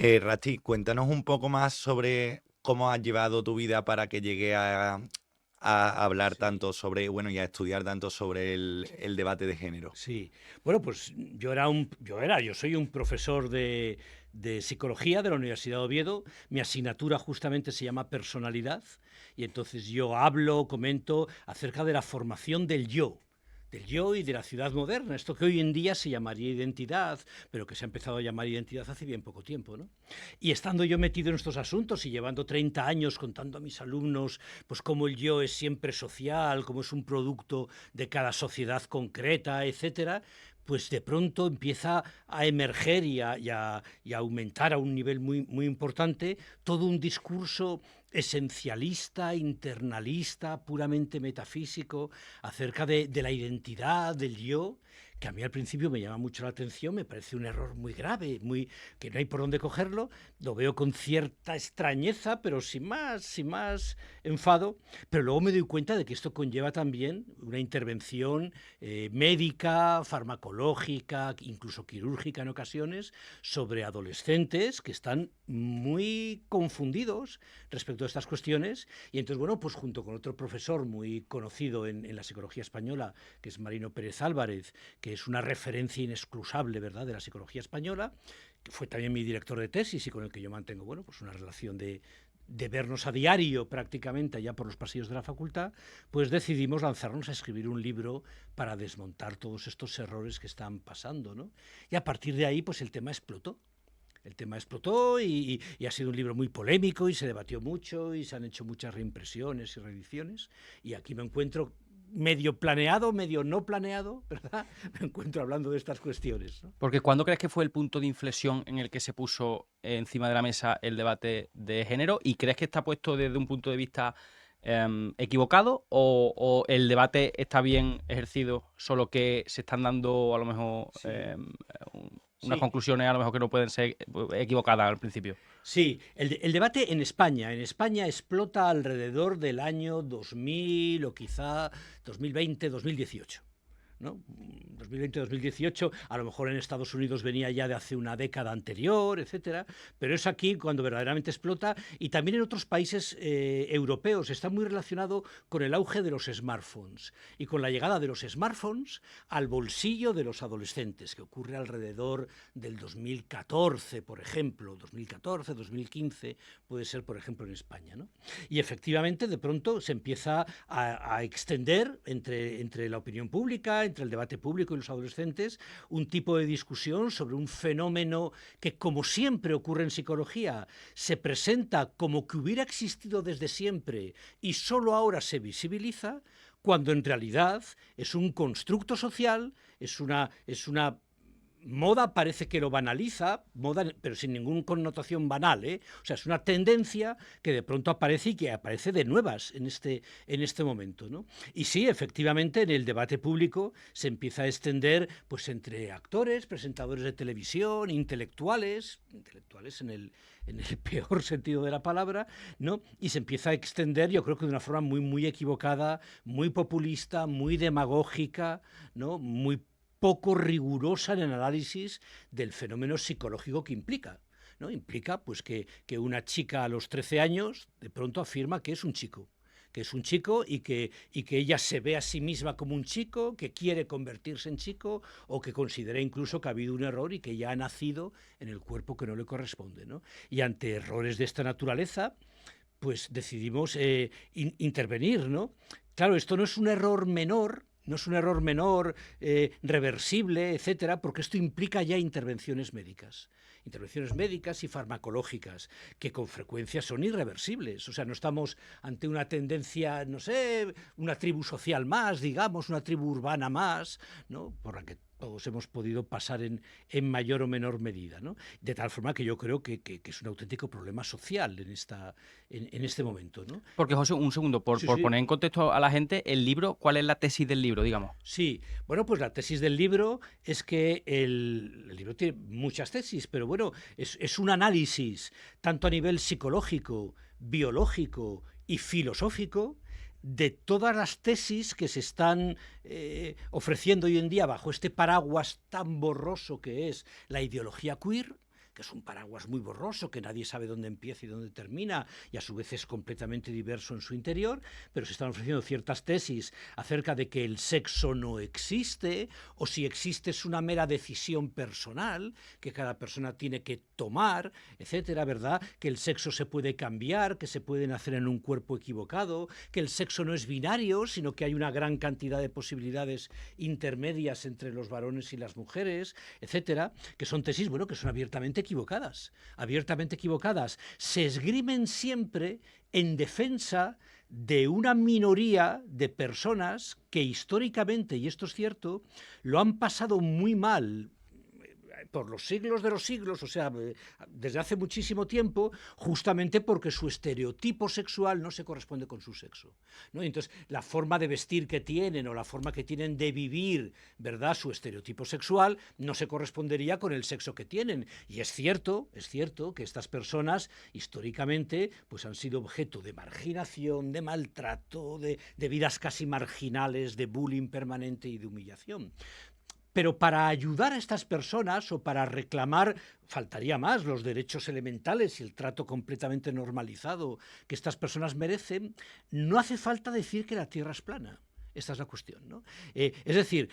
Rasti, cuéntanos un poco más sobre cómo has llevado tu vida para que llegue a hablar Sí, tanto sobre, bueno, y a estudiar tanto sobre el debate de género. sí. Bueno, pues yo soy un profesor de psicología de la Universidad de Oviedo. Mi asignatura justamente se llama personalidad y entonces yo hablo, comento acerca de la formación del yo y de la ciudad moderna, esto que hoy en día se llamaría identidad, pero que se ha empezado a llamar identidad hace bien poco tiempo, ¿no? Y estando yo metido en estos asuntos y llevando 30 años contando a mis alumnos pues cómo el yo es siempre social, cómo es un producto de cada sociedad concreta, etcétera, pues de pronto empieza a emerger y a aumentar a un nivel muy importante todo un discurso esencialista, internalista, puramente metafísico, acerca de la identidad, del yo, que a mí al principio me llama mucho la atención, me parece un error muy grave, que no hay por dónde cogerlo, lo veo con cierta extrañeza, pero sin más enfado, pero luego me doy cuenta de que esto conlleva también una intervención médica, farmacológica, incluso quirúrgica en ocasiones, sobre adolescentes que están muy confundidos respecto a estas cuestiones. Y entonces, bueno, pues junto con otro profesor muy conocido en la psicología española, que es Marino Pérez Álvarez, que es una referencia inexcusable, ¿verdad?, de la psicología española, que fue también mi director de tesis y con el que yo mantengo, bueno, pues una relación de vernos a diario prácticamente allá por los pasillos de la facultad, pues decidimos lanzarnos a escribir un libro para desmontar todos estos errores que están pasando, ¿no? Y a partir de ahí, pues el tema explotó. El tema explotó y ha sido un libro muy polémico y se debatió mucho y se han hecho muchas reimpresiones y reediciones. Y aquí me encuentro medio planeado, medio no planeado, ¿verdad? Me encuentro hablando de estas cuestiones, ¿no? Porque ¿cuándo crees que fue el punto de inflexión en el que se puso encima de la mesa el debate de género? ¿Y crees que está puesto desde un punto de vista equivocado o el debate está bien ejercido, solo que se están dando a lo mejor Sí, unas sí. conclusiones a lo mejor que no pueden ser equivocadas al principio? Sí, el debate en España explota alrededor del año 2000 o quizá 2020, 2018. ¿No? 2020-2018, a lo mejor en Estados Unidos venía ya de hace una década anterior, etcétera, pero es aquí cuando verdaderamente explota y también en otros países europeos está muy relacionado con el auge de los smartphones y con la llegada de los smartphones al bolsillo de los adolescentes, que ocurre alrededor del 2014, por ejemplo, 2014, 2015, puede ser, por ejemplo, en España, ¿no? Y efectivamente, de pronto se empieza a extender entre la opinión pública, entre el debate público y los adolescentes, un tipo de discusión sobre un fenómeno que, como siempre ocurre en psicología, se presenta como que hubiera existido desde siempre y solo ahora se visibiliza, cuando en realidad es un constructo social, es una moda parece que lo banaliza, moda, pero sin ninguna connotación banal, ¿eh? O sea, es una tendencia que de pronto aparece y que aparece de nuevas en este momento, ¿no? Y sí, efectivamente, en el debate público se empieza a extender pues entre actores, presentadores de televisión, intelectuales en el peor sentido de la palabra, ¿no? Y se empieza a extender, yo creo que de una forma muy equivocada, muy populista, muy demagógica, ¿no? Muy poco rigurosa en el análisis del fenómeno psicológico que implica. ¿No? Implica pues, que una chica a los 13 años de pronto afirma que es un chico y que ella se ve a sí misma como un chico, que quiere convertirse en chico o que considera incluso que ha habido un error y que ya ha nacido en el cuerpo que no le corresponde. ¿No? Y ante errores de esta naturaleza, pues decidimos intervenir, ¿no? Claro, esto no es un error menor, no es un error menor, reversible, etcétera, porque esto implica ya intervenciones médicas y farmacológicas, que con frecuencia son irreversibles. O sea, no estamos ante una tendencia, no sé, una tribu social más, digamos, una tribu urbana más, ¿no? Por la que todos hemos podido pasar en mayor o menor medida, ¿no? De tal forma que yo creo que es un auténtico problema social en este momento, ¿no? Porque, José, un segundo, por, Sí, por sí. poner en contexto a la gente, el libro, ¿cuál es la tesis del libro, digamos? Sí, bueno, pues la tesis del libro es que el libro tiene muchas tesis, pero bueno, es un análisis tanto a nivel psicológico, biológico y filosófico de todas las tesis que se están ofreciendo hoy en día bajo este paraguas tan borroso que es la ideología queer, que es un paraguas muy borroso, que nadie sabe dónde empieza y dónde termina, y a su vez es completamente diverso en su interior, pero se están ofreciendo ciertas tesis acerca de que el sexo no existe, o si existe es una mera decisión personal, que cada persona tiene que tomar, etcétera, ¿verdad? Que el sexo se puede cambiar, que se puede nacer en un cuerpo equivocado, que el sexo no es binario, sino que hay una gran cantidad de posibilidades intermedias entre los varones y las mujeres, etcétera, que son tesis, bueno, que son abiertamente equivocadas. Se esgrimen siempre en defensa de una minoría de personas que históricamente, y esto es cierto, lo han pasado muy mal por los siglos de los siglos, o sea, desde hace muchísimo tiempo, justamente porque su estereotipo sexual no se corresponde con su sexo, ¿no? Y entonces, la forma de vestir que tienen o la forma que tienen de vivir, ¿verdad?, su estereotipo sexual no se correspondería con el sexo que tienen. Y es cierto que estas personas, históricamente, pues han sido objeto de marginación, de maltrato, de vidas casi marginales, de bullying permanente y de humillación. Pero para ayudar a estas personas o para reclamar, faltaría más, los derechos elementales y el trato completamente normalizado que estas personas merecen, no hace falta decir que la Tierra es plana. Esta es la cuestión, ¿no? Es decir,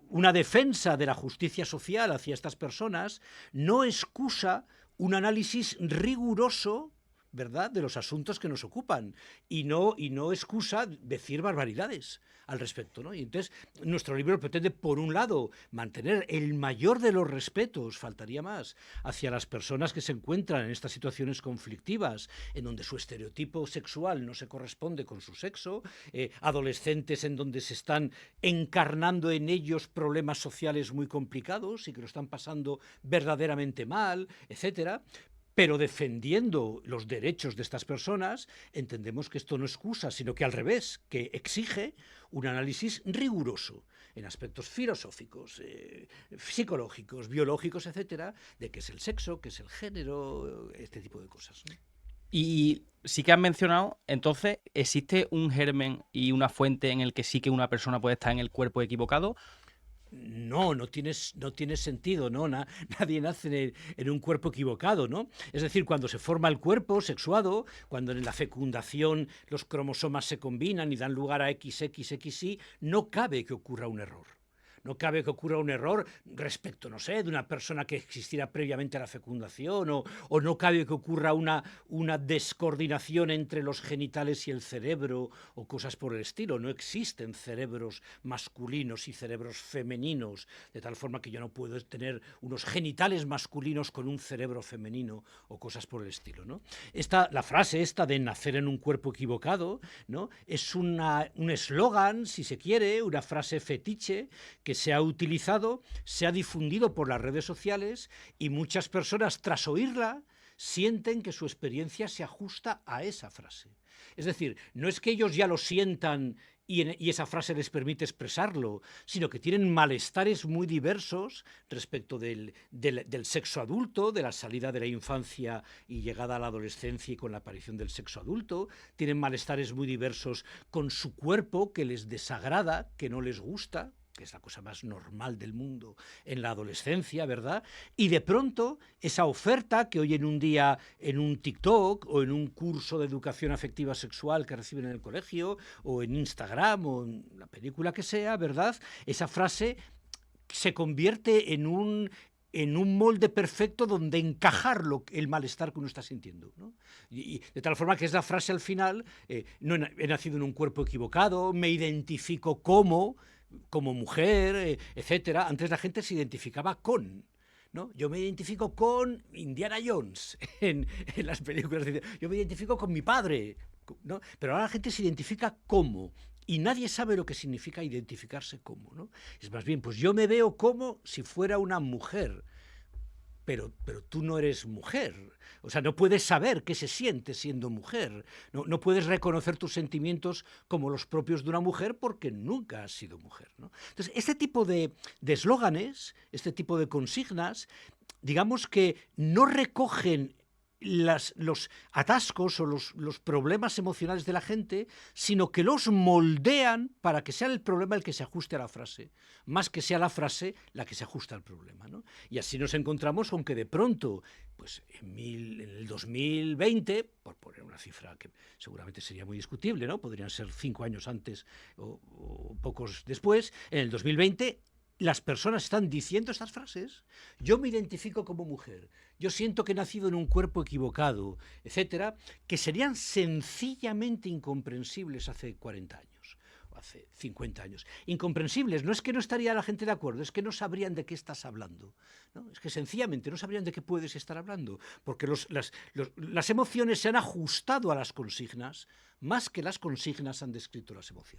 una defensa de la justicia social hacia estas personas no excusa un análisis riguroso, ¿verdad?, de los asuntos que nos ocupan, y no excusa decir barbaridades al respecto, ¿no? Y entonces nuestro libro pretende, por un lado, mantener el mayor de los respetos, faltaría más, hacia las personas que se encuentran en estas situaciones conflictivas, en donde su estereotipo sexual no se corresponde con su sexo, adolescentes en donde se están encarnando en ellos problemas sociales muy complicados y que lo están pasando verdaderamente mal, etcétera. Pero defendiendo los derechos de estas personas, entendemos que esto no excusa, sino que al revés, que exige un análisis riguroso en aspectos filosóficos, psicológicos, biológicos, etcétera, de qué es el sexo, qué es el género, este tipo de cosas, ¿no? Y sí que has mencionado, entonces, ¿existe un germen y una fuente en el que sí que una persona puede estar en el cuerpo equivocado? No tiene sentido, ¿no? Nadie nace en un cuerpo equivocado, ¿no? Es decir, cuando se forma el cuerpo sexuado, cuando en la fecundación los cromosomas se combinan y dan lugar a XXXY, no cabe que ocurra un error. No cabe que ocurra un error respecto, no sé, de una persona que existiera previamente a la fecundación, o no cabe que ocurra una descoordinación entre los genitales y el cerebro, o cosas por el estilo. No existen cerebros masculinos y cerebros femeninos, de tal forma que yo no puedo tener unos genitales masculinos con un cerebro femenino, o cosas por el estilo, ¿no? La frase esta de nacer en un cuerpo equivocado, ¿no?, es un eslogan, si se quiere, una frase fetiche que se ha utilizado, se ha difundido por las redes sociales, y muchas personas, tras oírla, sienten que su experiencia se ajusta a esa frase. Es decir, no es que ellos ya lo sientan y esa frase les permite expresarlo, sino que tienen malestares muy diversos respecto del sexo adulto, de la salida de la infancia y llegada a la adolescencia y con la aparición del sexo adulto. Tienen malestares muy diversos con su cuerpo, que les desagrada, que no les gusta, que es la cosa más normal del mundo en la adolescencia, ¿verdad? Y de pronto esa oferta que hoy en un día en un TikTok o en un curso de educación afectiva sexual que reciben en el colegio o en Instagram o en la película que sea, ¿verdad?, esa frase se convierte en un molde perfecto donde encajar el malestar que uno está sintiendo, ¿no? Y de tal forma que es la frase al final, no he nacido en un cuerpo equivocado, me identifico como mujer, etcétera. Antes la gente se identificaba con, ¿no? Yo me identifico con Indiana Jones en las películas. Yo me identifico con mi padre, ¿no? Pero ahora la gente se identifica como, y nadie sabe lo que significa identificarse como, ¿no? Es más bien, pues yo me veo como si fuera una mujer. Pero tú no eres mujer, o sea, no puedes saber qué se siente siendo mujer, no puedes reconocer tus sentimientos como los propios de una mujer porque nunca has sido mujer, ¿no? Entonces, este tipo de eslóganes, este tipo de consignas, digamos que no recogen los atascos o los problemas emocionales de la gente, sino que los moldean para que sea el problema el que se ajuste a la frase, más que sea la frase la que se ajusta al problema, ¿no? Y así nos encontramos con que de pronto, pues en el 2020, por poner una cifra que seguramente sería muy discutible, ¿no? Podrían ser 5 años antes o pocos después, en el 2020 las personas están diciendo estas frases. Yo me identifico como mujer, yo siento que he nacido en un cuerpo equivocado, etcétera, que serían sencillamente incomprensibles hace 40 años, o hace 50 años. Incomprensibles, no es que no estaría la gente de acuerdo, es que no sabrían de qué estás hablando, ¿no? Es que sencillamente no sabrían de qué puedes estar hablando, porque las emociones se han ajustado a las consignas, más que las consignas han descrito las emociones.